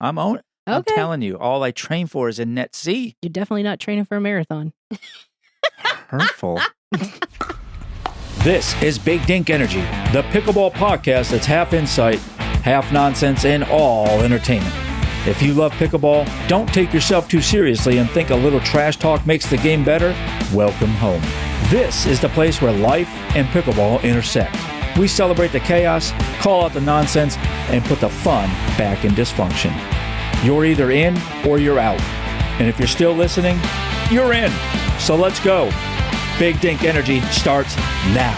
I'm telling you, all I train for is in net C. You're definitely not training for a marathon. Hurtful. This is Big Dink Energy, the pickleball podcast that's half insight, half nonsense, and all entertainment. If you love pickleball, don't take yourself too seriously and think a little trash talk makes the game better, welcome home. This is the place where life and pickleball intersect. We celebrate the chaos, call out the nonsense, and put the fun back in dysfunction. You're either in or you're out. And if you're still listening, you're in. So let's go. Big Dink Energy starts now.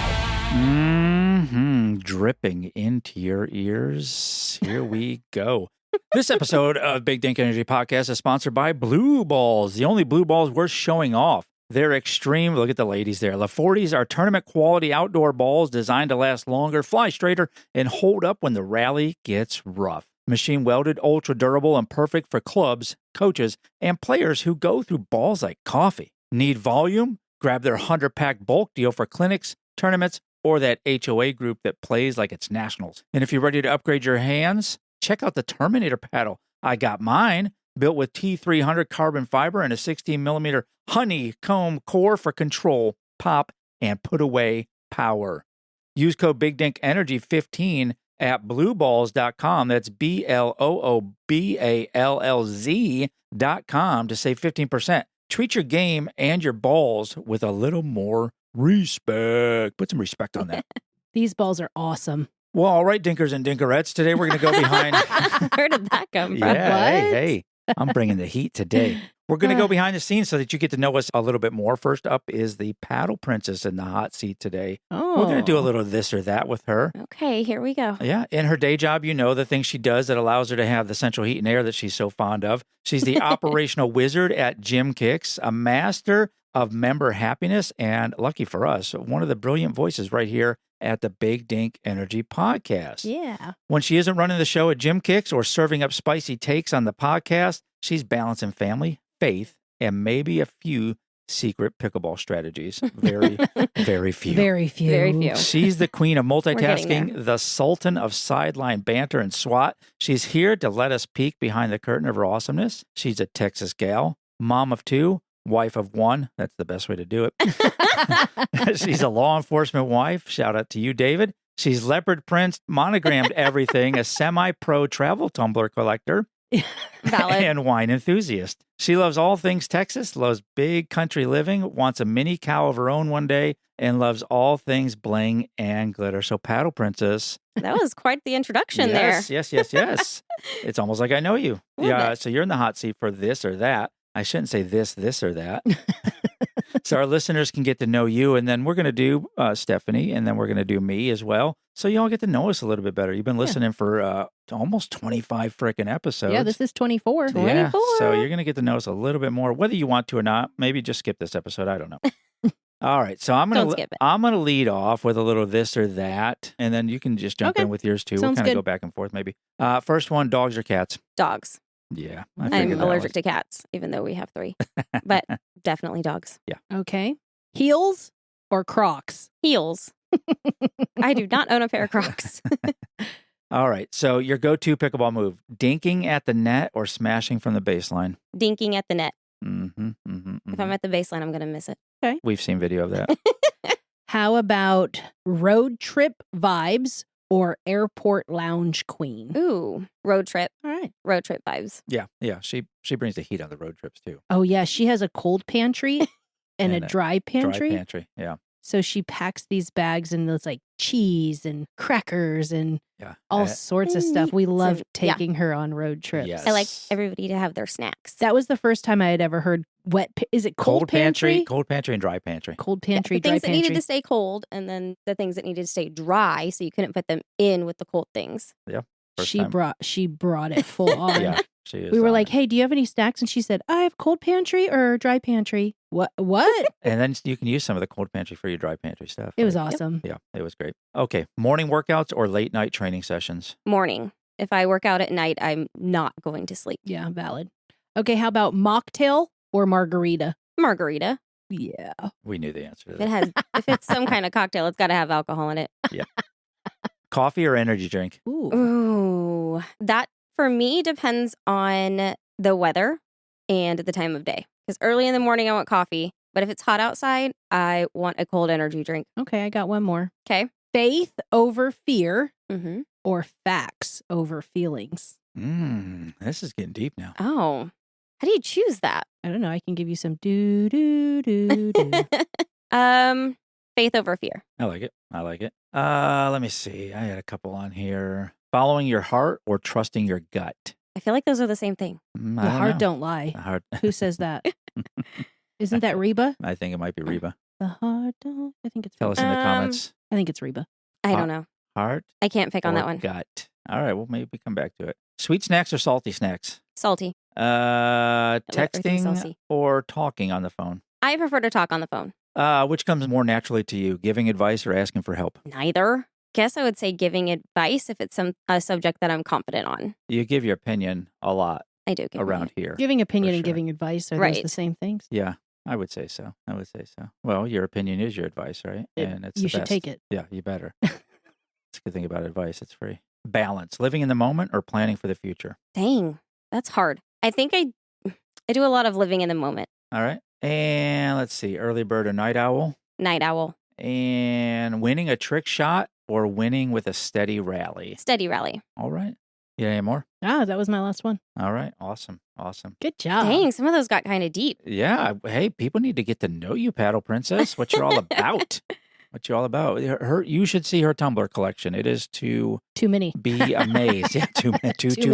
Dripping into your ears. Here we go. This episode of Big Dink Energy Podcast is sponsored by Blue Balls, the only blue balls worth showing off. They're extreme. Look at the ladies there. The 40s are tournament quality outdoor balls designed to last longer, fly straighter, and hold up when the rally gets rough. Machine welded, ultra durable, and perfect for clubs, coaches, and players who go through balls like coffee. Need volume? Grab their 100-pack bulk deal for clinics, tournaments, or that HOA group that plays like it's nationals. And if you're ready to upgrade your hands, check out the Terminator paddle. I got mine, built with T300 carbon fiber and a 16-millimeter honeycomb core for control, pop, and put away power. Use code BigDinkEnergy15 at blueballs.com. That's BLOOBALLZ.com to save 15%. Treat your game and your balls with a little more respect. Put some respect on that. These balls are awesome. Well, all right, Dinkers and Dinkerettes. Today we're going to go behind. Where did that come from? Yeah, What? hey, I'm bringing the heat today. We're going to go behind the scenes so that you get to know us a little bit more. First up is the paddle princess in the hot seat today. Oh. We're going to do a little this or that with her. Okay, here we go. Yeah, in her day job, you know, the things she does that allows her to have the central heat and air that she's so fond of. She's the operational wizard at Gym Kicks, a master of member happiness, and lucky for us, one of the brilliant voices right here at the Big Dink Energy Podcast. Yeah. When she isn't running the show at Gym Kicks or serving up spicy takes on the podcast, she's balancing family, faith, and maybe a few secret pickleball strategies. Very, very few. Very few. Very few. She's the queen of getting multitasking, the sultan of sideline banter and SWAT. She's here to let us peek behind the curtain of her awesomeness. She's a Texas gal, mom of two, wife of one. That's the best way to do it. She's a law enforcement wife. Shout out to you, David. She's leopard print, monogrammed everything, a semi-pro travel tumbler collector, Valid. and wine enthusiast. She loves all things Texas, loves big country living, wants a mini cow of her own one day, and loves all things bling and glitter. So, Paddle Princess. That was quite the introduction there. Yes. It's almost like I know you. Yeah, so you're in the hot seat for this or that. I shouldn't say this or that. So our listeners can get to know you, and then we're going to do Stephanie, and then we're going to do me as well. So y'all get to know us a little bit better. You've been listening for almost 25 frickin' episodes. Yeah, this is 24. Yeah, so you're going to get to know us a little bit more, whether you want to or not. Maybe just skip this episode. I don't know. All right, so I'm Don't skip it. gonna lead off with a little this or that, and then you can just jump in with yours too. Sounds we'll kind of good. go back and forth, maybe. First one: dogs or cats? Dogs. Yeah, I'm figured that allergic was- to cats, even though we have 3. But definitely dogs. Okay. Heels or Crocs? Heels. I do not own a pair of Crocs. All right, so your go-to pickleball move: dinking at the net or smashing from the baseline? Dinking at the net. Mm-hmm. If I'm at the baseline, I'm going to miss it. We've seen video of that. How about road trip vibes or airport lounge queen? Ooh, road trip. All right. Road trip vibes. Yeah. She brings the heat on the road trips too. Oh, yeah. She has a cold pantry and a And a dry pantry. Dry pantry. Yeah. So she packs these bags and there's like cheese and crackers and Yeah. all sorts of stuff. We love Yeah. taking her on road trips. Yes. I like everybody to have their snacks. That was the first time I had ever heard is it cold pantry? Cold pantry and dry pantry. Cold Yeah, pantry, the dry things that pantry. needed to stay cold, and then the things that needed to stay dry, so you couldn't put them in with the cold things. First She time. brought it full on. Yeah. She is. We were on like, it. "Hey, do you have any snacks?" And she said, "I have cold pantry or dry pantry." What? And then you can use some of the cold pantry for your dry pantry stuff. It was right? awesome. Yeah, it was great. Okay, morning workouts or late night training sessions? Morning. If I work out at night, I'm not going to sleep. Yeah, valid. Okay, how about mocktail or margarita? Margarita. Yeah. We knew the answer to If that. it has, if it's some kind of cocktail, it's got to have alcohol in it. Coffee or energy drink? Ooh. Ooh, that For me, depends on the weather and the time of day. Because early in the morning, I want coffee. But if it's hot outside, I want a cold energy drink. Okay, I got one more. Okay. Faith over fear Mm-hmm. or facts over feelings? This is getting deep now. Oh, how do you choose that? I don't know. I can give you some do. Faith over fear. I like it. Let me see. I had a couple on here. Following your heart or trusting your gut? I feel like those are the same thing. The heart don't lie. The heart. Who says that? Isn't that Reba? I think it might be Reba. The heart don't. I think it's Tell us in the comments. I think it's Reba. I don't know. Heart I can't pick on or that one. gut. All right. Well, maybe we come back to it. Sweet snacks or salty snacks? Salty. Texting saucy. or talking on the phone? I prefer to talk on the phone. Which comes more naturally to you, giving advice or asking for help? Neither. Guess I would say giving advice if it's a subject that I'm confident on. You give your opinion a lot I do give around here. Giving opinion and sure. giving advice are those Right. the same things? Yeah, I would say so. Well, your opinion is your advice, right? And it's You the should best. take it. Yeah, you better. It's a good thing about advice. It's free. Balance, living in the moment or planning for the future? Dang, that's hard. I think I do a lot of living in the moment. All right. And let's see, early bird or night owl? Night owl. And winning a trick shot or winning with a steady rally? Steady rally. All right. Yeah, any more? That was my last one. All right. Awesome. Good job. Dang, some of those got kind of deep. Yeah. Hey, people need to get to know you, Paddle Princess. What you're all about. You should see her Tumbler collection. It is to Too many. be amazed. Yeah, too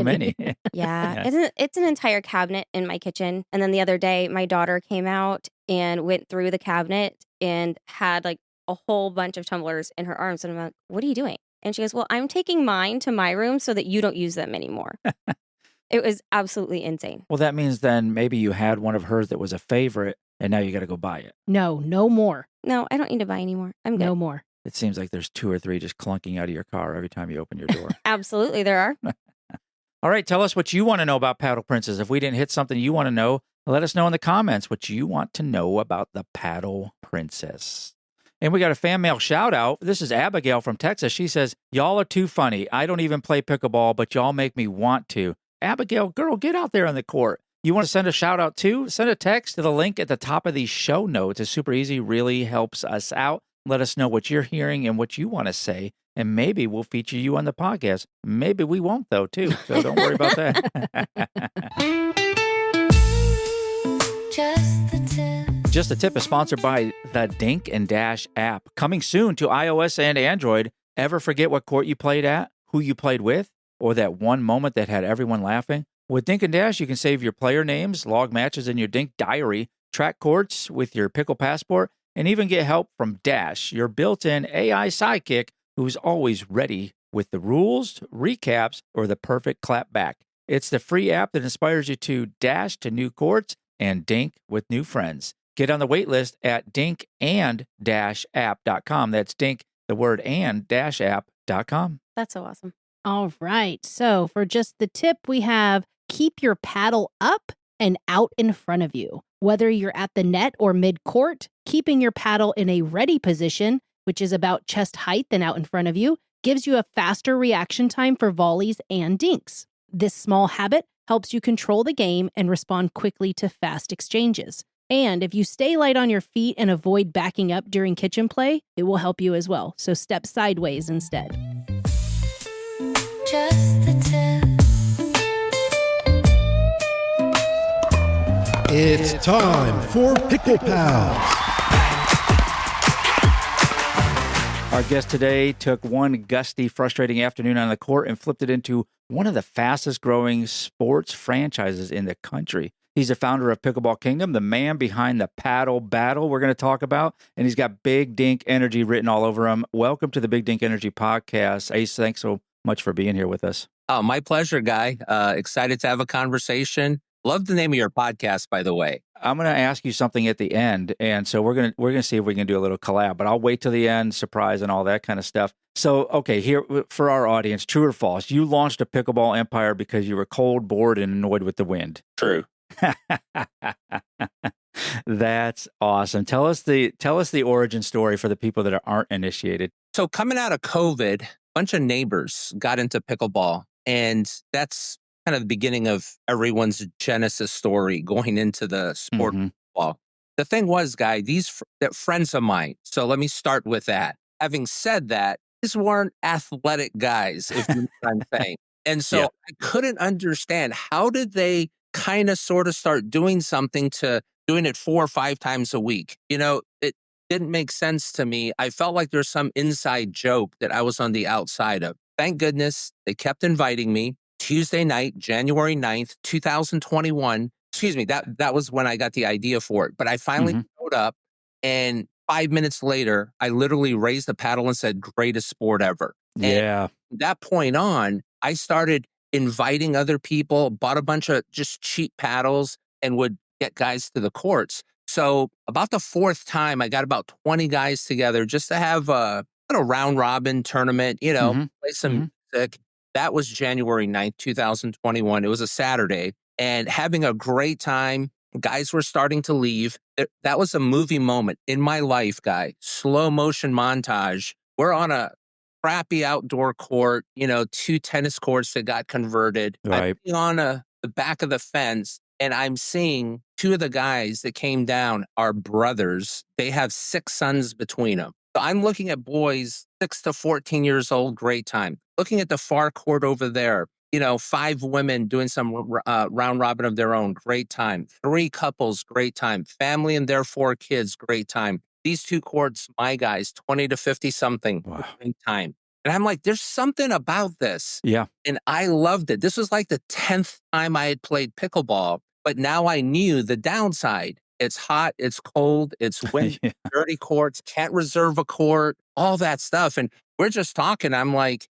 many. Yeah, Yes. it's an entire cabinet in my kitchen. And then the other day, my daughter came out and went through the cabinet and had like a whole bunch of tumblers in her arms. And I'm like, what are you doing? And she goes, well, I'm taking mine to my room so that you don't use them anymore. It was absolutely insane. Well, that means then maybe you had one of hers that was a favorite, and now you got to go buy it. No more. No, I don't need to buy anymore. I'm good. No more. It seems like there's 2 or 3 just clunking out of your car every time you open your door. Absolutely, there are. All right, tell us what you want to know about Paddle Princess. If we didn't hit something you want to know, let us know in the comments what you want to know about the Paddle Princess. And we got a fan mail shout out. This is Abigail from Texas. She says, y'all are too funny. I don't even play pickleball, but y'all make me want to. Abigail, girl, get out there on the court. You want to send a shout out too? Send a text to the link at the top of these show notes. It's super easy, really helps us out. Let us know what you're hearing and what you want to say. And maybe we'll feature you on the podcast. Maybe we won't, though, too. So don't worry about that. Just the Tip is sponsored by the Dink and Dash app. Coming soon to iOS and Android. Ever forget what court you played at, who you played with, or that one moment that had everyone laughing? With Dink and Dash, you can save your player names, log matches in your Dink diary, track courts with your Pickle Passport, and even get help from Dash, your built-in AI sidekick who's always ready with the rules, recaps, or the perfect clap back. It's the free app that inspires you to dash to new courts and dink with new friends. Get on the wait list at dinkand-app.com. That's dink, the word and-app.com. That's so awesome. All right. So for just the tip, we have keep your paddle up and out in front of you. Whether you're at the net or mid-court, keeping your paddle in a ready position, which is about chest height and out in front of you, gives you a faster reaction time for volleys and dinks. This small habit helps you control the game and respond quickly to fast exchanges. And if you stay light on your feet and avoid backing up during kitchen play, it will help you as well. So step sideways instead. Just the tip. It's time for Pickle Pals. Our guest today took one gusty, frustrating afternoon on the court and flipped it into one of the fastest growing sports franchises in the country. He's the founder of Pickleball Kingdom, the man behind the paddle battle we're going to talk about, and he's got Big Dink Energy written all over him. Welcome to the Big Dink Energy podcast. Ace, thanks so much for being here with us. Oh, my pleasure, Guy. Excited to have a conversation. Love the name of your podcast, by the way. I'm going to ask you something at the end, and so we're going to see if we can do a little collab, but I'll wait till the end, surprise and all that kind of stuff. So, okay, here for our audience, true or false, you launched a pickleball empire because you were cold, bored, and annoyed with the wind. True. That's awesome. Tell us the origin story for the people that aren't initiated. So coming out of COVID, a bunch of neighbors got into pickleball, and that's kind of the beginning of everyone's genesis story going into the sport Mhm. of football. The thing was, Guy, that friends of mine. So let me start with that. Having said that, these weren't athletic guys, if you know what I'm saying. And Yeah. so I couldn't understand, how did they kind of sort of start doing something to doing it 4 or 5 times a week? It didn't make sense to me. I felt like there's some inside joke that I was on the outside of. Thank goodness they kept inviting me. Tuesday night, January 9th, 2021. Excuse me, that was when I got the idea for it. But I finally Mhm. showed up, and 5 minutes later, I literally raised the paddle and said, greatest sport ever. And Yeah. from that point on, I started inviting other people, bought a bunch of just cheap paddles, and would get guys to the courts. So about the 4th time, I got about 20 guys together just to have a little round robin tournament, Mhm. play some Mhm. music. That was January 9th, 2021. It was a Saturday, and having a great time. Guys were starting to leave. That was a movie moment in my life, Guy. Slow motion montage. We're on a crappy outdoor court, 2 tennis courts that got converted. I'm Right. sitting on the back of the fence, and I'm seeing 2 of the guys that came down are brothers. They have 6 sons between them. So I'm looking at boys 6 to 14 years old, great time. Looking at the far court over there, 5 women doing some round robin of their own, great time. 3 couples, great time. Family and their 4 kids, great time. These 2 courts, my guys, 20 to 50 something, Wow. great time. And I'm like, there's something about this. Yeah. And I loved it. This was like the 10th time I had played pickleball, but now I knew the downside. It's hot, it's cold, it's windy, Yeah. dirty courts, can't reserve a court, all that stuff. And we're just talking. I'm like,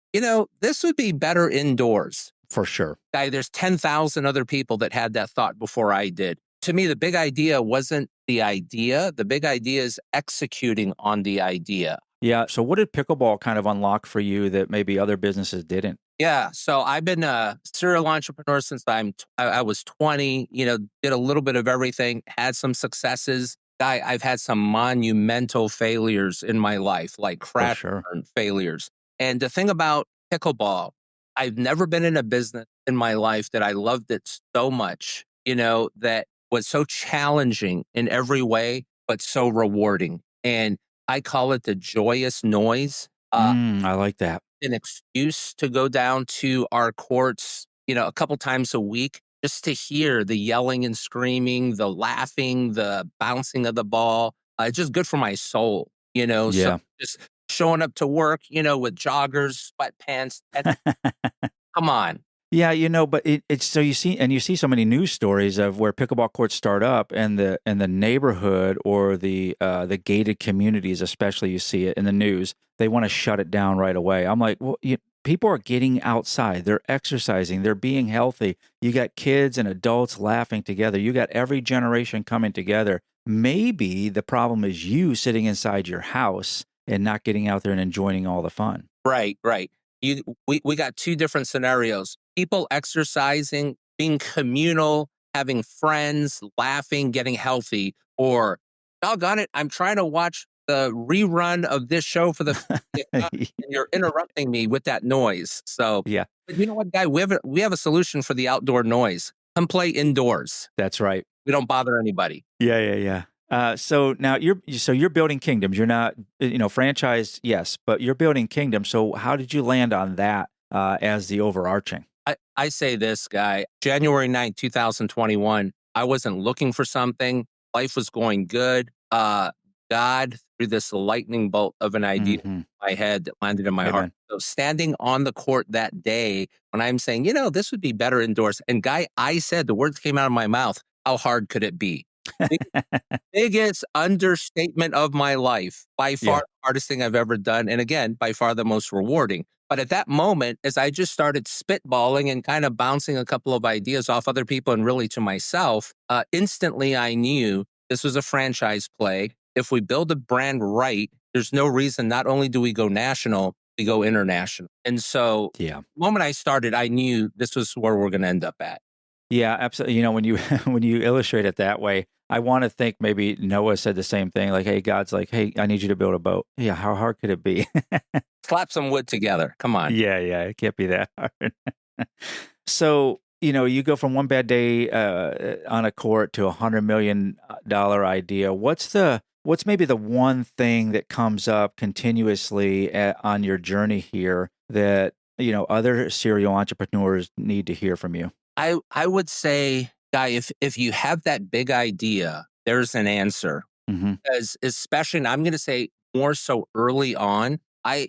this would be better indoors. For sure. Guy, there's 10,000 other people that had that thought before I did. To me, the big idea wasn't the idea. The big idea is executing on the idea. Yeah. So what did pickleball kind of unlock for you that maybe other businesses didn't? Yeah, so I've been a serial entrepreneur since I was 20, did a little bit of everything, had some successes. I've had some monumental failures in my life, like For crash sure. and burn failures. And the thing about pickleball, I've never been in a business in my life that I loved it so much, that was so challenging in every way, but so rewarding. And I call it the joyous noise. I like that. An excuse to go down to our courts, a couple times a week, just to hear the yelling and screaming, the laughing, the bouncing of the ball. It's just good for my soul, So Yeah. just showing up to work, with joggers, sweatpants. Come on. Yeah, but it's so you see so many news stories of where pickleball courts start up, and the neighborhood or the gated communities, especially, you see it in the news. They want to shut it down right away. I'm like, well, people are getting outside, they're exercising, they're being healthy. You got kids and adults laughing together. You got every generation coming together. Maybe the problem is you sitting inside your house and not getting out there and enjoying all the fun. Right, right. We got 2 different scenarios. People exercising, being communal, having friends, laughing, getting healthy, or doggone it, I'm trying to watch the rerun of this show for the 50th time, and you're interrupting me with that noise. So, Yeah, but you know what, Guy? We have a solution for the outdoor noise. Come play indoors. that's right. We don't bother anybody. Yeah, yeah, yeah. So now you're building kingdoms. You're not, franchise, yes, but you're building kingdoms. So how did you land on that as the overarching? I say this, Guy, January 9th, 2021, I wasn't looking for something. Life was going good. God threw this lightning bolt of an idea Hmm. in my head that landed in my heart. Amen. So standing on the court that day, when I'm saying, this would be better indoors. And Guy, I said, the words came out of my mouth, how hard could it be? Biggest understatement of my life, by far Yeah. the hardest thing I've ever done. And again, by far the most rewarding. But at that moment, as I just started spitballing and kind of bouncing a couple of ideas off other people and really to myself, instantly I knew this was a franchise play. If we build a brand right, there's no reason not only do we go national, we go international. And so Yeah. the moment I started, I knew this was where we're going to end up at. Yeah, absolutely. When you when you illustrate it that way, I want to think maybe Noah said the same thing. Like, hey, God's like, hey, I need you to build a boat. Yeah, how hard could it be? Slap some wood together. Come on. Yeah, it can't be that hard. So you go from one bad day on a court to $100 million idea. What's maybe the one thing that comes up continuously on your journey here that other serial entrepreneurs need to hear from you? I would say, Guy, if you have that big idea, there's an answer. Mm-hmm. Because especially, and I'm going to say more so early on, I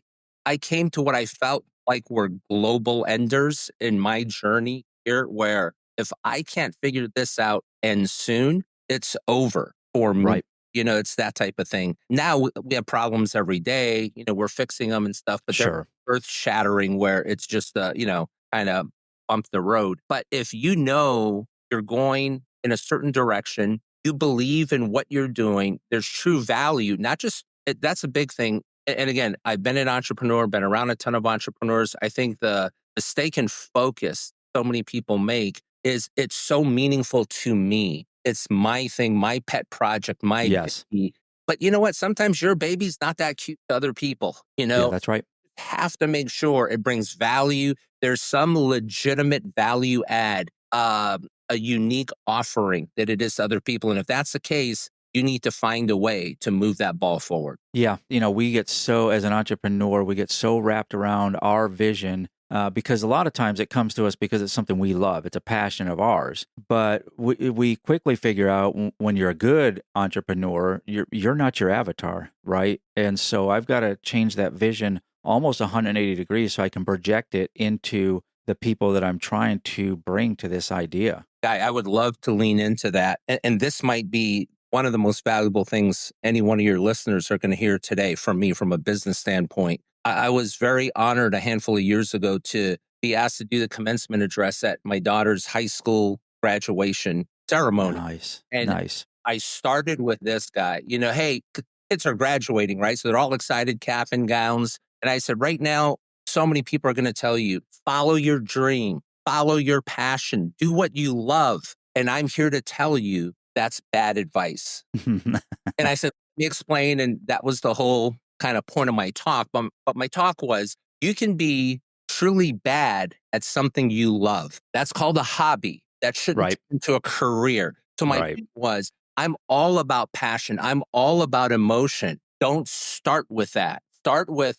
came to what I felt like were global enders in my journey here, where if I can't figure this out and soon, it's over for me. Right. It's that type of thing. Now we have problems every day. We're fixing them and stuff, but they're Sure. earth shattering where it's just kind of bump the road. But if you're going in a certain direction, you believe in what you're doing, there's true value, not just that's a big thing. And again, I've been an entrepreneur, been around a ton of entrepreneurs. I think the mistake and focus so many people make is it's so meaningful to me. It's my thing, my pet project, my Yes. baby. But you know what? Sometimes your baby's not that cute to other people. Yeah, that's right. Have to make sure it brings value. There's some legitimate value add, a unique offering that it is to other people. And if that's the case, you need to find a way to move that ball forward. Yeah. As an entrepreneur, we get so wrapped around our vision because a lot of times it comes to us because it's something we love. It's a passion of ours. But we quickly figure out when you're a good entrepreneur, you're not your avatar, right? And so I've got to change that vision almost 180 degrees so I can project it into the people that I'm trying to bring to this idea. Guy, I would love to lean into that. And this might be one of the most valuable things any one of your listeners are going to hear today from me from a business standpoint. I was very honored a handful of years ago to be asked to do the commencement address at my daughter's high school graduation ceremony. Nice. And nice. I started with this guy. Hey, kids are graduating, right? So they're all excited, cap and gowns. And I said, right now, so many people are going to tell you, follow your dream, follow your passion, do what you love. And I'm here to tell you that's bad advice. And I said, let me explain. And that was the whole kind of point of my talk. But my talk was, you can be truly bad at something you love. That's called a hobby. That shouldn't turn into a career. So my point was, I'm all about passion. I'm all about emotion. Don't start with that. Start with,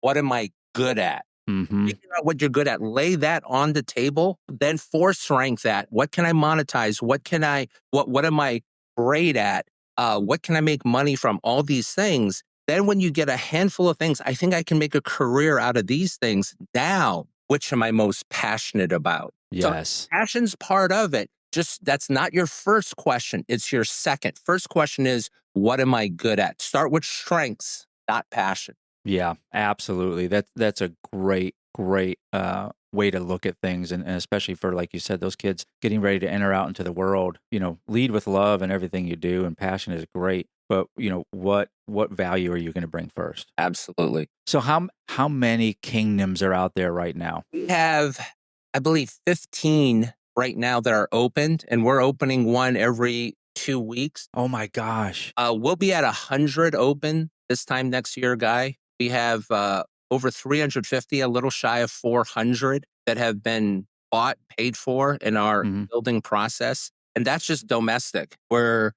what am I good at? Mm-hmm. Figure out what you're good at. Lay that on the table. Then force rank that. What can I monetize? What am I great at? What can I make money from? All these things. Then when you get a handful of things, I think I can make a career out of these things. Now, which am I most passionate about? Yes. So passion's part of it. Just that's not your first question. It's your second. First question is, what am I good at? Start with strengths, not passion. Yeah, absolutely. That's a great way to look at things, and especially for, like you said, those kids getting ready to enter out into the world. Lead with love in everything you do, and passion is great. But what value are you going to bring first? Absolutely. So how many kingdoms are out there right now? We have, I believe, 15 right now that are opened, and we're opening one every 2 weeks. Oh my gosh! We'll be at 100 open this time next year, Guy. We have over 350, a little shy of 400 that have been bought, paid for in our building process. And that's just domestic. We're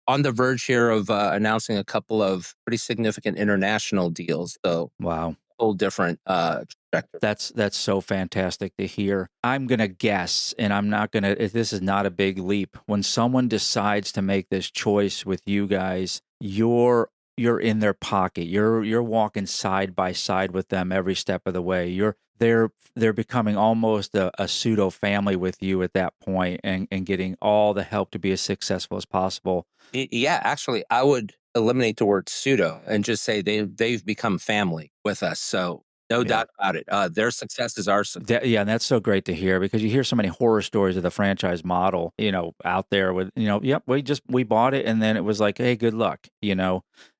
on the verge here of announcing a couple of pretty significant international deals. So wow. Whole different trajectory. That's so fantastic to hear. I'm going to guess, and I'm not going to, this is not a big leap. When someone decides to make this choice with you guys, you're in their pocket. You're walking side by side with them every step of the way. They're becoming almost a pseudo family with you at that point, and getting all the help to be as successful as possible. Yeah, actually, I would eliminate the word pseudo and just say they've become family with us. So no doubt about it. Their success is our success. And that's so great to hear, because you hear so many horror stories of the franchise model, out there with, yep, we bought it, and then it was like, hey, good luck,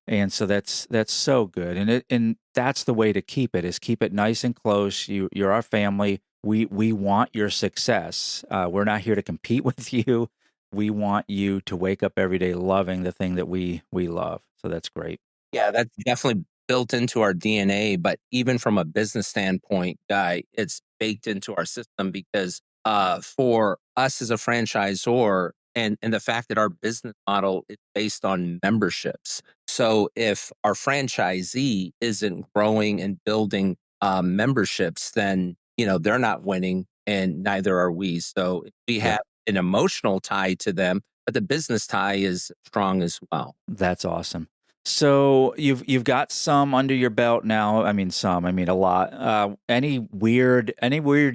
And so that's so good. And that's the way to keep it, is keep it nice and close. You're our family. We want your success. We're not here to compete with you. We want you to wake up every day loving the thing that we love. So that's great. Yeah, that's definitely built into our DNA. But even from a business standpoint, Guy, it's baked into our system, because for us as a franchisor, and the fact that our business model is based on memberships. So if our franchisee isn't growing and building memberships, then they're not winning, and neither are we. So we Yeah. have an emotional tie to them, but the business tie is strong as well. That's awesome. So you've got some under your belt now. I mean, a lot. Any weird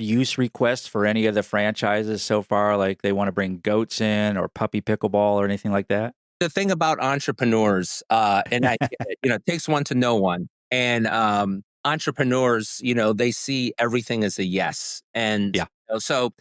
use requests for any of the franchises so far? Like they want to bring goats in or puppy pickleball or anything like that? The thing about entrepreneurs, and I get it, it takes one to know one. And entrepreneurs, they see everything as a yes. And Yeah. so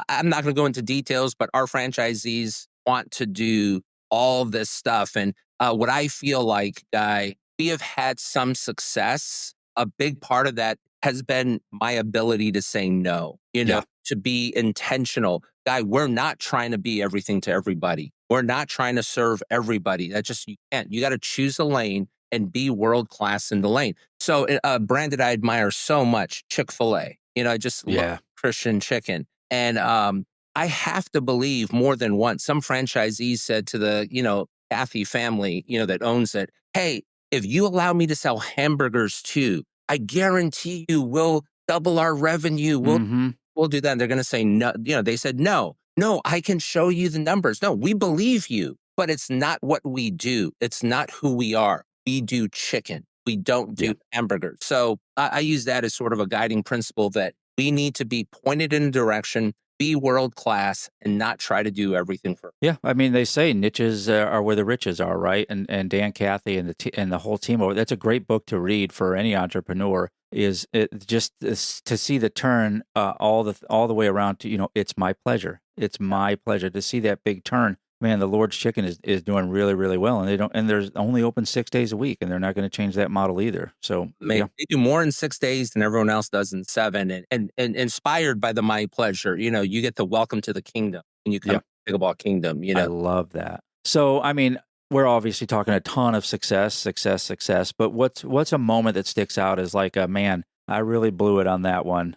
I'm not going to go into details, but our franchisees want to do all this stuff. And what I feel like, Guy, we have had some success. A big part of that has been my ability to say no, Yeah. to be intentional. Guy, we're not trying to be everything to everybody. We're not trying to serve everybody. That just, you can't. You got to choose a lane and be world class in the lane. So a brand that I admire so much, Chick-fil-A. I just love Christian chicken. And I have to believe more than once, some franchisees said to the, Kathy family, that owns it, hey, if you allow me to sell hamburgers too, I guarantee you we'll double our revenue. We'll do that. And they're going to say no. They said no. No, I can show you the numbers. No, we believe you, but it's not what we do. It's not who we are. We do chicken. We don't do hamburgers. So I use that as sort of a guiding principle that we need to be pointed in a direction, be world class, and not try to do everything for. Yeah, I mean, they say niches are where the riches are, right? And Dan Cathy and the whole team over. That's a great book to read for any entrepreneur. Is it just to see the turn all the way around to it's my pleasure. It's my pleasure to see that big turn. Man, the Lord's Chicken is doing really, really well, and there's only open 6 days a week, and they're not going to change that model either. So they do more in 6 days than everyone else does in 7, and inspired by the My Pleasure. You get the welcome to the kingdom, and you come to Pickleball Kingdom. I love that. So I mean, we're obviously talking a ton of success, but what's a moment that sticks out as like, man, I really blew it on that one?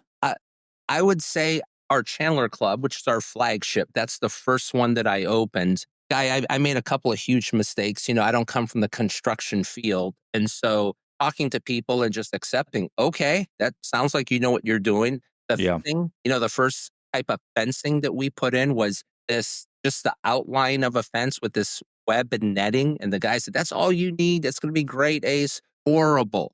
I would say our Chandler Club, which is our flagship. That's the first one that I opened. Guy, I made a couple of huge mistakes. I don't come from the construction field. And so talking to people and just accepting, okay, that sounds like you know what you're doing. The thing, the first type of fencing that we put in was just the outline of a fence with this web and netting. And the guy said, that's all you need. That's going to be great, Ace. Horrible.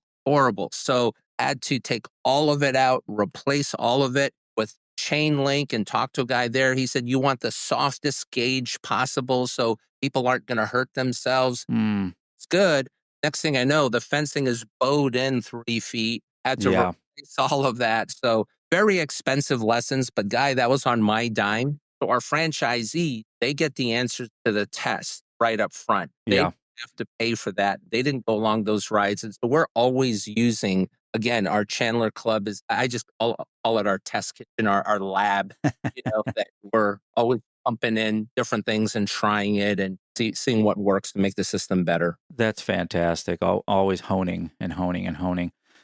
So I had to take all of it out, replace all of it with chain link, and talk to a guy there. He said, you want the softest gauge possible so people aren't going to hurt themselves. It's good. Next thing I know, the fencing is bowed in 3 feet. Had to replace all of that. So very expensive lessons, but Guy, that was on my dime. So our franchisee, they get the answers to the test right up front. They have to pay for that. They didn't go along those rides. And so we're always using, again, our Chandler Club is, I just call it our test kitchen, our lab, that we're always pumping in different things and trying it and seeing what works to make the system better. That's fantastic. Always honing.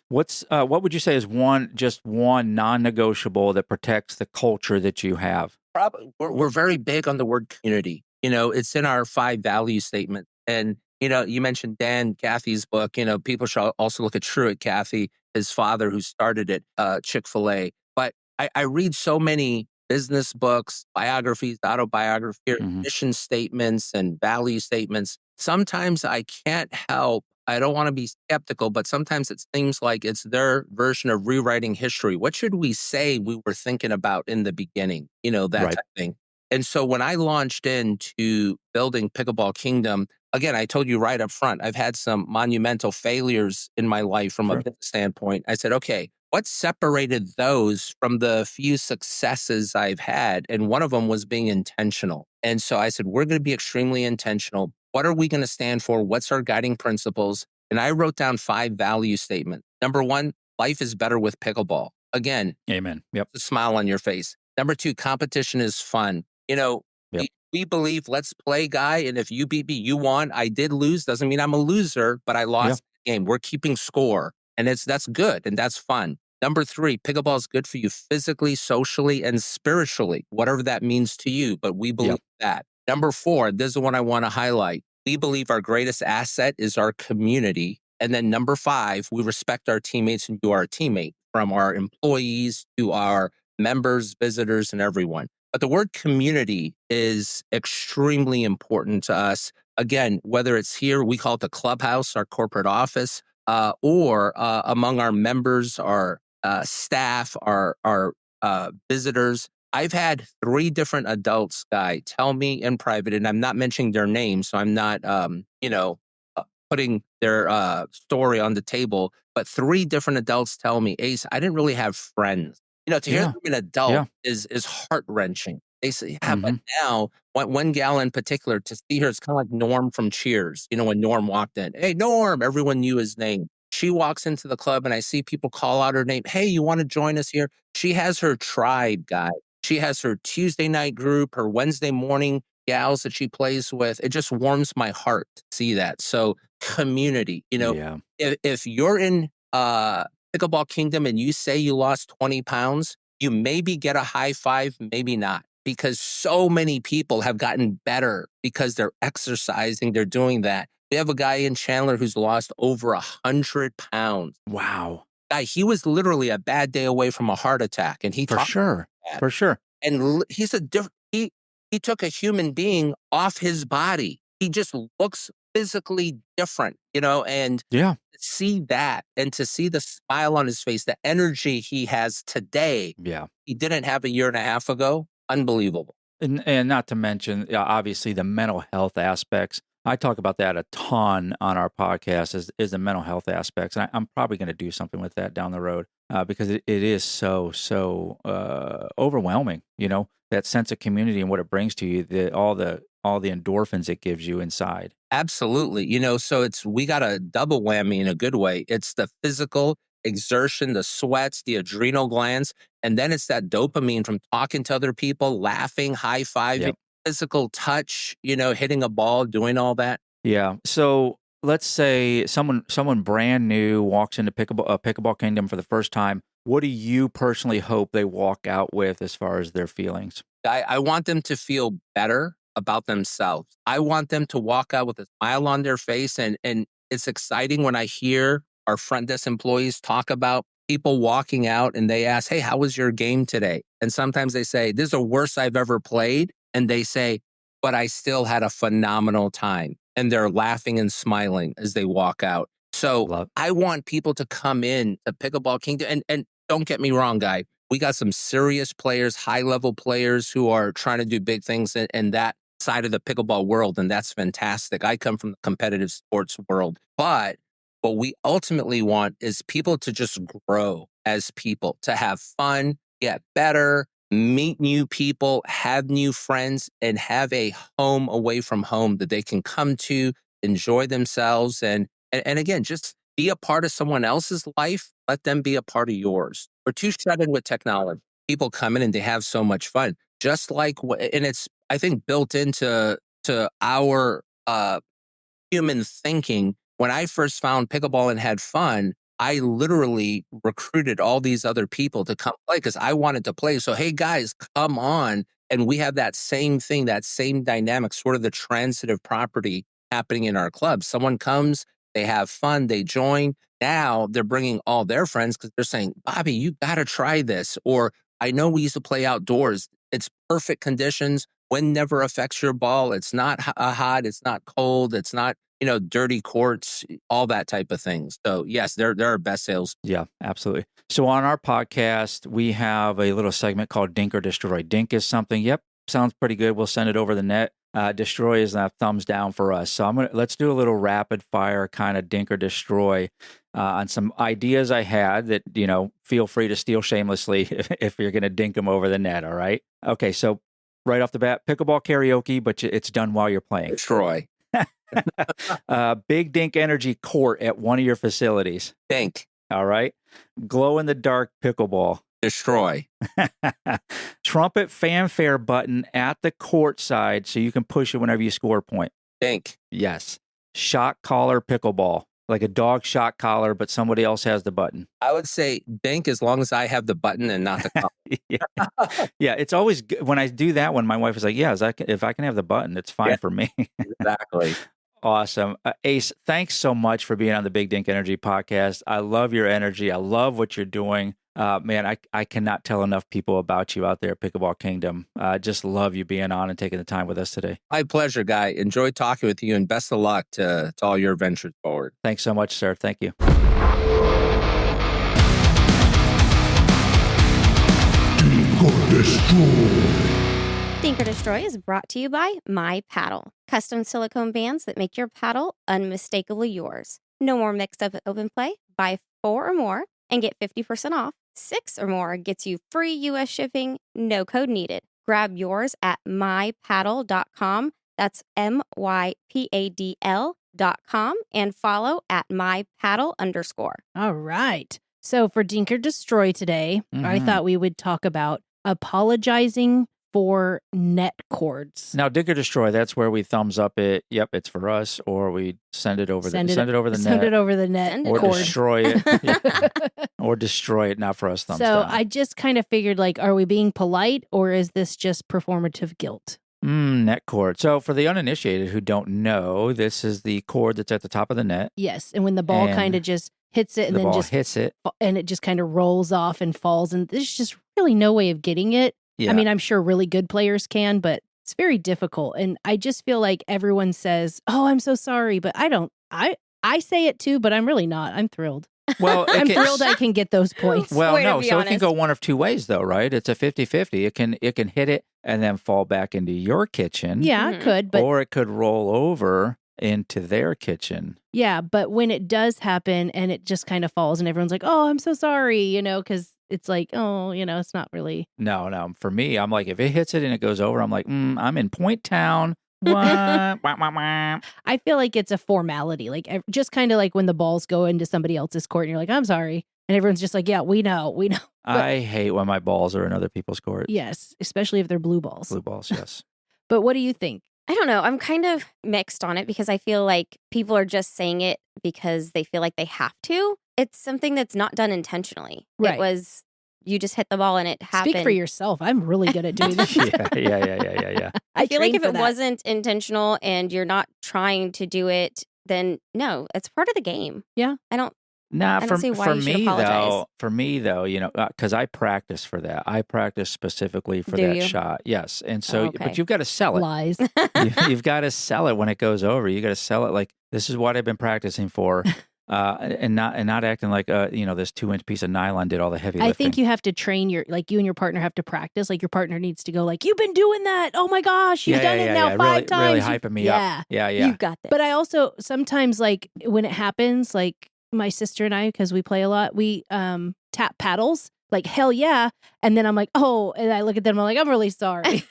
What would you say is one non-negotiable that protects the culture that you have? Probably, we're very big on the word community. It's in our 5 value statement. And, you mentioned Dan Cathy's book. People should also look at Truett Cathy, his father who started it, Chick-fil-A. But I read so many business books, biographies, autobiographies, mission statements, and value statements. Sometimes I can't help. I don't want to be skeptical, but sometimes it seems like it's their version of rewriting history. What should we say we were thinking about in the beginning? That type of thing. And so when I launched into building Pickleball Kingdom, again, I told you right up front, I've had some monumental failures in my life from a business standpoint. I said, okay, what separated those from the few successes I've had? And one of them was being intentional. And so I said, we're going to be extremely intentional. What are we going to stand for? What's our guiding principles? And I wrote down 5 value statements. Number 1, life is better with pickleball. Again, amen. Yep. A smile on your face. Number 2, competition is fun. We believe, let's play, Guy. And if you beat me, you won. I did lose. Doesn't mean I'm a loser, but I lost the game. We're keeping score. And that's good. And that's fun. Number 3, pickleball is good for you physically, socially, and spiritually, whatever that means to you. But we believe that. Number 4, this is the one I want to highlight. We believe our greatest asset is our community. And then number 5, we respect our teammates and you are a teammate, from our employees to our members, visitors, and everyone. But the word community is extremely important to us. Again, whether it's here, we call it the clubhouse, our corporate office, or among our members, our staff, our visitors. I've had 3 different adults, Guy, tell me in private, and I'm not mentioning their names, so I'm not, putting their story on the table. But 3 different adults tell me, Ace, I didn't really have friends. To hear from an adult is heart wrenching. They say, but now one gal in particular, to see her, it's kind of like Norm from Cheers. When Norm walked in, hey, Norm, everyone knew his name. She walks into the club and I see people call out her name. Hey, you want to join us here? She has her tribe, Guy. She has her Tuesday night group, her Wednesday morning gals that she plays with. It just warms my heart to see that. So community, if you're in Pickleball Kingdom and you say you lost 20 pounds, you maybe get a high five, maybe not, because so many people have gotten better because they're exercising, they're doing that. We have a guy in Chandler who's lost over 100 pounds. Wow. Guy, he was literally a bad day away from a heart attack. And he For sure. And he's a different, he took a human being off his body. He just looks physically different, and to see that and to see the smile on his face, the energy he has today, he didn't have a year and a half ago. Unbelievable. And not to mention, obviously, the mental health aspects. I talk about that a ton on our podcast is the mental health aspects. And I'm probably going to do something with that down the road because it is so overwhelming, that sense of community and what it brings to you, all the endorphins it gives you inside. Absolutely. So we got a double whammy in a good way. It's the physical exertion, the sweats, the adrenal glands, and then it's that dopamine from talking to other people, laughing, high-fiving, physical touch, hitting a ball, doing all that. Yeah. So let's say someone brand new walks into Pickleball Kingdom for the first time. What do you personally hope they walk out with as far as their feelings? I want them to feel better about themselves. I want them to walk out with a smile on their face. And it's exciting when I hear our front desk employees talk about people walking out and they ask, hey, how was your game today? And sometimes they say, this is the worst I've ever played. And they say, but I still had a phenomenal time. And they're laughing and smiling as they walk out. So I want people to come in to Pickleball Kingdom. And don't get me wrong, Guy. We got some serious players, high-level players who are trying to do big things in that side of the pickleball world, and that's fantastic. I come from the competitive sports world. But what we ultimately want is people to just grow as people, to have fun, get better, meet new people, have new friends, and have a home away from home that they can come to, enjoy themselves, and again, just be a part of someone else's life. Let them be a part of yours. We're too shut in with technology. People come in and they have so much fun. Just like, and it's, I think, built into our human thinking. When I first found pickleball and had fun, I literally recruited all these other people to come play because I wanted to play. So, hey, guys, come on. And we have that same thing, that same dynamic, sort of the transitive property happening in our club. Someone comes, they have fun, they join. Now they're bringing all their friends because they're saying, Bobby, you got to try this. Or I know we used to play outdoors. It's perfect conditions. Wind never affects your ball. It's not hot. It's not cold. It's not, dirty courts, all that type of things. So yes, they're our best sales. Yeah, absolutely. So on our podcast, we have a little segment called Dink or Destroy. Dink is something, sounds pretty good. We'll send it over the net. Destroy is a thumbs down for us. So let's do a little rapid fire kind of Dink or Destroy on some ideas I had that, feel free to steal shamelessly if you're going to dink them over the net. All right. Okay. So right off the bat, pickleball karaoke, but it's done while you're playing. Destroy. Big Dink Energy court at one of your facilities. Dink. All right. Glow in the dark pickleball. Destroy. Trumpet fanfare button at the court side so you can push it whenever you score a point. Dink. Yes. Shot collar pickleball. like a dog shock collar, but somebody else has the button. I would say Dink as long as I have the button and not the collar. Yeah, it's always good. When I do that one, my wife is like, yeah, if I can have the button, it's fine for me. Exactly. Awesome. Ace, thanks so much for being on the Big Dink Energy podcast. I love your energy. I love what you're doing. Man, I cannot tell enough people about you out there at Pickleball Kingdom. Just love you being on and taking the time with us today. My pleasure, Guy. Enjoyed talking with you, and best of luck to all your ventures forward. Thanks so much, sir. Thank you. Dink or Destroy is brought to you by My Paddle. Custom silicone bands that make your paddle unmistakably yours. No more mixed up open play. Buy 4 or more and get 50% off. 6 or more gets you free U.S. shipping, no code needed. Grab yours at mypaddle.com. That's mypadl.com and follow at mypaddle_. All right. So for Dink or Destroy today, I thought we would talk about apologizing for net cords. Now, Dink or Destroy, that's where we thumbs up it. Yep, it's for us, or we send it over the net. Send it over the net or cord. destroy it. Yeah. Or destroy it, not for us thumbs So down. I just kind of figured, like, are we being polite or is this just performative guilt? Net cord. So for the uninitiated who don't know, this is the cord that's at the top of the net. Yes. And when the ball And kind of just hits it and The then ball just hits it. and it just kind of rolls off and falls. And there's just really no way of getting it. Yeah. I mean, I'm sure really good players can, but it's very difficult. And I just feel like everyone says, "Oh, I'm so sorry," but I don't. I say it too, but I'm really not. I'm thrilled. Well, I'm thrilled I can get those points. Well, Way to no. be So it can honest. go one of two ways, though, right? It's a 50-50. It can hit it and then fall back into your kitchen. Yeah, I could, but or it could roll over into their kitchen. yeah, but when it does happen and it just kind of falls and everyone's like, "Oh, I'm so sorry," because it's like, oh, it's not really. No. For me, I'm like, if it hits it and it goes over, I'm like, I'm in Point Town. What? Wah, wah, wah. I feel like it's a formality, like just kind of like when the balls go into somebody else's court and you're like, "I'm sorry," and everyone's just like, "Yeah, we know." I hate when my balls are in other people's court. Yes, especially if they're blue balls. Blue balls, yes. But what do you think? I don't know. I'm kind of mixed on it because I feel like people are just saying it because they feel like they have to. It's something that's not done intentionally. Right. It was, you just hit the ball and it happened. Speak for yourself. I'm really good at doing that. Yeah. I feel like trained if for it that. wasn't intentional and you're not trying to do it, then no, it's part of the game. Yeah. I don't Nah, don't see why you should apologize. for me though, because I practice for that. I practice specifically for Do that you? shot. Yes, and so, Oh, okay. but you've got to sell it. Lies. You've got to sell it when it goes over. You got to sell it like this is what I've been practicing for, and not acting like this 2-inch piece of nylon did all the heavy lifting. I think you have to train you and your partner have to practice. Like your partner needs to go like, "You've been doing that. Oh my gosh, you've done it now 5 times." Really hyping me up. Yeah. You got this. But I also sometimes like when it happens, like my sister and I, because we play a lot, we tap paddles like hell yeah, and then I'm like, "Oh," and I look at them, I'm like, "I'm really sorry."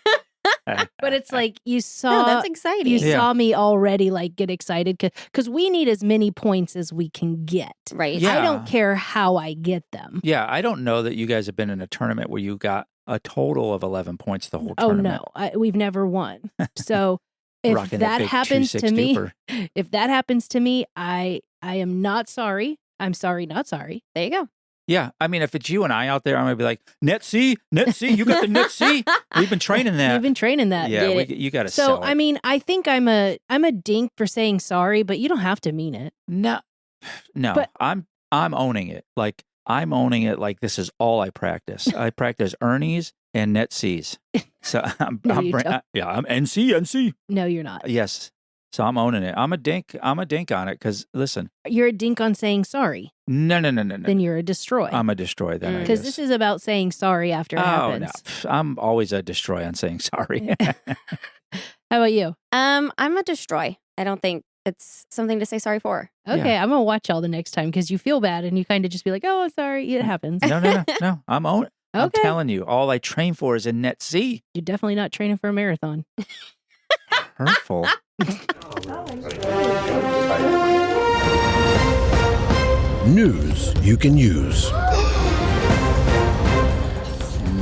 But it's like you saw. No, that's exciting. You saw me already like get excited because we need as many points as we can get. Right. Yeah. I don't care how I get them. Yeah, I don't know that you guys have been in a tournament where you got a total of 11 points the whole Oh tournament. no, we've never won. So if Rocking that big happens 2-6 to me, duper. if that happens to me, I am not sorry. I'm sorry, not sorry. There you go. Yeah, I mean, if it's you and I out there, I'm gonna be like, net C, you got the net C. We've been training that. You've been training that. Yeah, Get it. you got to So sell it. I mean, I think I'm a dink for saying sorry, but you don't have to mean it. No, But- I'm owning it. Like I'm owning it. Like this is all I practice. I practice Ernie's and net C's. So I'm you don't. I'm NC. No, you're not. Yes. So I'm owning it. I'm a dink on it because listen, You're a dink on saying sorry. no. Then you're a destroy. I'm a destroy then. I Because guess. this is about saying sorry after it Oh happens. no, I'm always a destroy on saying sorry. How about you? I'm a destroy. I don't think it's something to say sorry for. Okay, I'm gonna watch y'all the next time because you feel bad and you kind of just be like, "Oh, I'm sorry, it happens." No. I'm owning. I'm Okay. telling you, all I train for is in net C. You're definitely not training for a marathon. Hurtful. News you can use.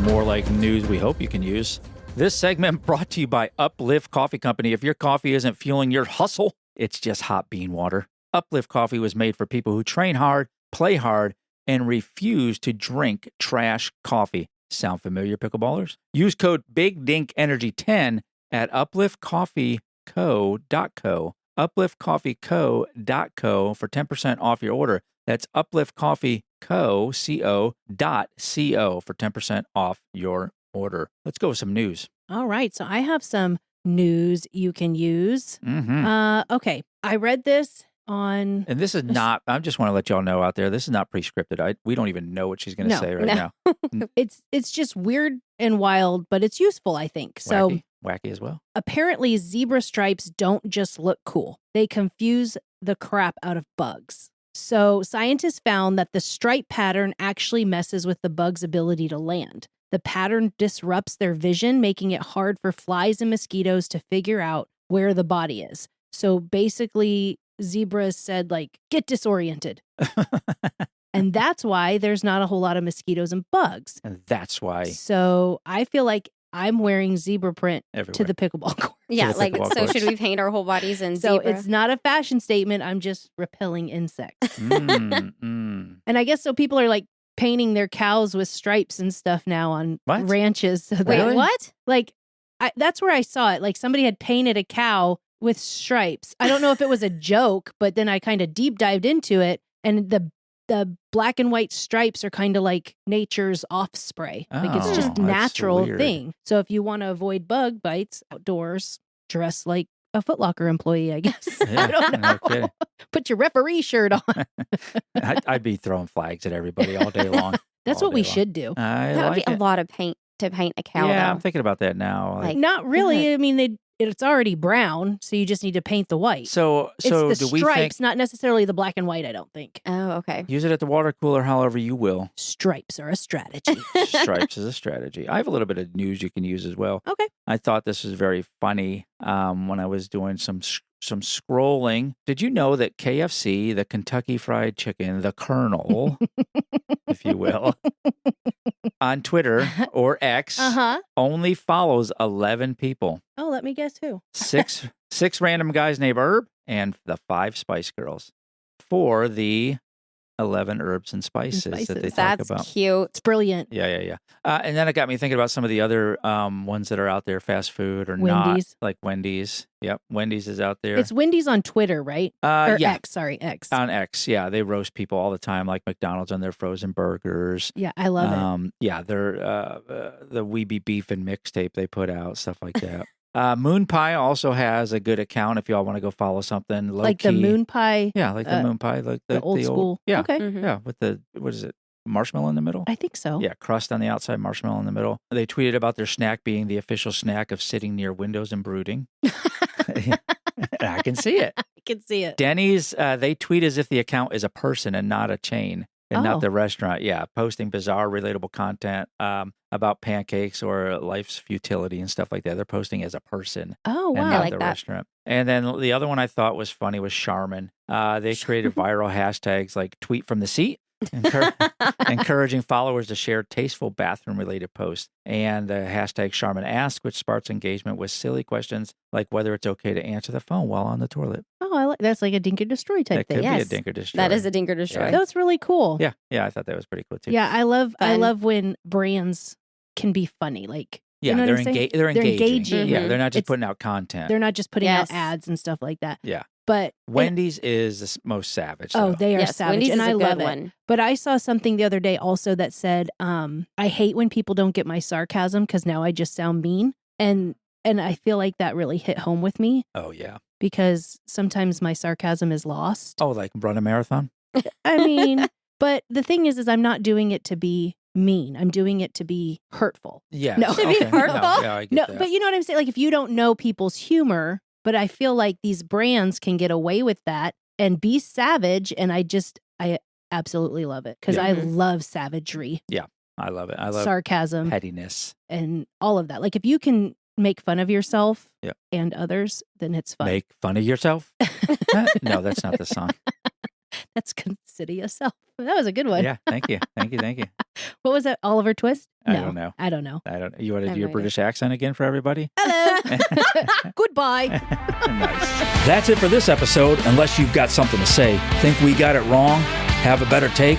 More like news we hope you can use. This segment brought to you by Uplift Coffee Company. If your coffee isn't fueling your hustle, it's just hot bean water. Uplift Coffee was made for people who train hard, play hard, and refuse to drink trash coffee. Sound familiar, pickleballers? Use code BIGDINKENERGY10 at upliftcoffeeco.co. upliftcoffeeco.co for 10% off your order. That's upliftcoffeeco.co for 10% off your order. Let's go with some news. All right. So I have some news you can use. Mm-hmm. Okay. I read this on. And this is not, I just want to let y'all know out there, this is not pre-scripted. We don't even know what she's going to say right now. It's just weird and wild, but it's useful, I think. So Wacky as well. Apparently, zebra stripes don't just look cool. They confuse the crap out of bugs. So scientists found that the stripe pattern actually messes with the bug's ability to land. The pattern disrupts their vision, making it hard for flies and mosquitoes to figure out where the body is. So basically, zebras said, like, get disoriented. And that's why there's not a whole lot of mosquitoes and bugs. And that's why. So I feel like I'm wearing zebra print everywhere to the pickleball court. Yeah, the like, pickleball so courts. should we paint our whole bodies in So zebra? it's not a fashion statement. I'm just repelling insects. And I guess so people are like painting their cows with stripes and stuff now on ranches. So Wait, that, what? Like, that's where I saw it. Like somebody had painted a cow with stripes. I don't know if it was a joke, but then I kind of deep dived into it. And the black and white stripes are kind of like nature's off spray. Like it's just that's natural weird. thing. So if you want to avoid bug bites outdoors, dress like a Foot Locker employee, I guess. Yeah, I don't know. no kidding. Put your referee shirt on. I'd be throwing flags at everybody all day long. That's all what we day long. should do. I That would like be a it. lot of paint to paint a cow, Yeah, though. I'm thinking about that now. Like, Not really. I mean, it's already brown, so you just need to paint the white. so It's do the we think stripes, not necessarily the black and white, I don't think. Oh, okay. use it at the water cooler however you will? Stripes are a strategy. Stripes is a strategy. I have a little bit of news you can use as well. Okay. I thought this was very funny when I was doing some scrolling. Did you know that KFC, the Kentucky Fried Chicken, the Colonel, if you will, on Twitter or X, only follows 11 people. Oh, let me guess who. Six random guys named Herb and the 5 Spice Girls for the 11 herbs and spices that they talk That's about. cute. It's brilliant. Yeah. And then it got me thinking about some of the other ones that are out there, fast food or Wendy's. not, like Wendy's. Yep, Wendy's is out there. It's Wendy's on Twitter, right? Or yeah. X, sorry, X. On X, yeah, they roast people all the time, like McDonald's on their frozen burgers. Yeah, I love it. Yeah, they're the Weeby Beef and mixtape they put out, stuff like that. Moon Pie also has a good account if y'all want to go follow something low Like key. the Moon Pie. Yeah, like the Moon Pie, like the old school. Yeah, Okay. yeah, with the what is it? Marshmallow in the middle. I think so. Yeah, crust on the outside, marshmallow in the middle. They tweeted about their snack being the official snack of sitting near windows and brooding. I can see it. I can see it. Denny's, they tweet as if the account is a person and not a chain and not the restaurant. Yeah, posting bizarre, relatable content about pancakes or life's futility and stuff like that. They're posting as a person. Oh, wow. And I not like the that. restaurant. And then the other one I thought was funny was Charmin. They created viral hashtags like tweet from the seat. Encouraging followers to share tasteful bathroom-related posts, and the hashtag Charmin Ask, which sparks engagement with silly questions like whether it's okay to answer the phone while on the toilet. Oh, I like that's like a Dink or Destroy type That thing. could Yes. be a dinker destroy. That is a dinker destroy. That's really cool. Yeah, I thought that was pretty cool too. Yeah, I love Fun. when brands can be funny. Like, yeah, you know they're what I'm saying? they're engaging. engaging. Yeah, they're not just It's- putting out content. They're not just putting Yes. out ads and stuff like that. Yeah. But Wendy's is the most savage. oh, though. they are Yes, savage, Wendy's and is a I good love it. one. But I saw something the other day also that said, I hate when people don't get my sarcasm because now I just sound mean, and I feel like that really hit home with me Oh yeah. because sometimes my sarcasm is lost. Oh, like run a marathon. I mean, but the thing is I'm not doing it to be mean. I'm doing it to be hurtful. Yeah. No. To be hurtful? No, yeah, I get No, that. but you know what I'm saying? Like if you don't know people's humor, but I feel like these brands can get away with that and be savage. And I absolutely love it because I love savagery, I love it. I love sarcasm, pettiness. and all of that. Like if you can make fun of yourself Yeah. and others, then it's fun. Make fun of yourself. No, that's not the song. That's consider yourself. That was a good one. Yeah, thank you. What What was that? Oliver Twist? I No, don't know. I don't know. You want to I do your have no British accent again for everybody? Hello. Goodbye. Nice. That's it for this episode. Unless you've got something to say, think we got it wrong, have a better take,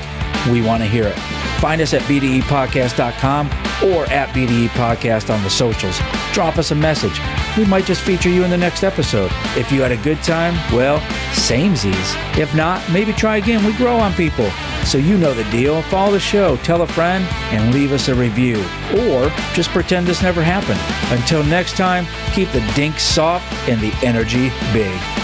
we want to hear it. Find us at bdepodcast.com or at BDE Podcast on the socials. Drop us a message. We might just feature you in the next episode. If you had a good time, well, samesies. If not, maybe try again. We grow on people. So you know the deal. Follow the show, tell a friend, and leave us a review. Or just pretend this never happened. Until next time, keep the dink soft and the energy big.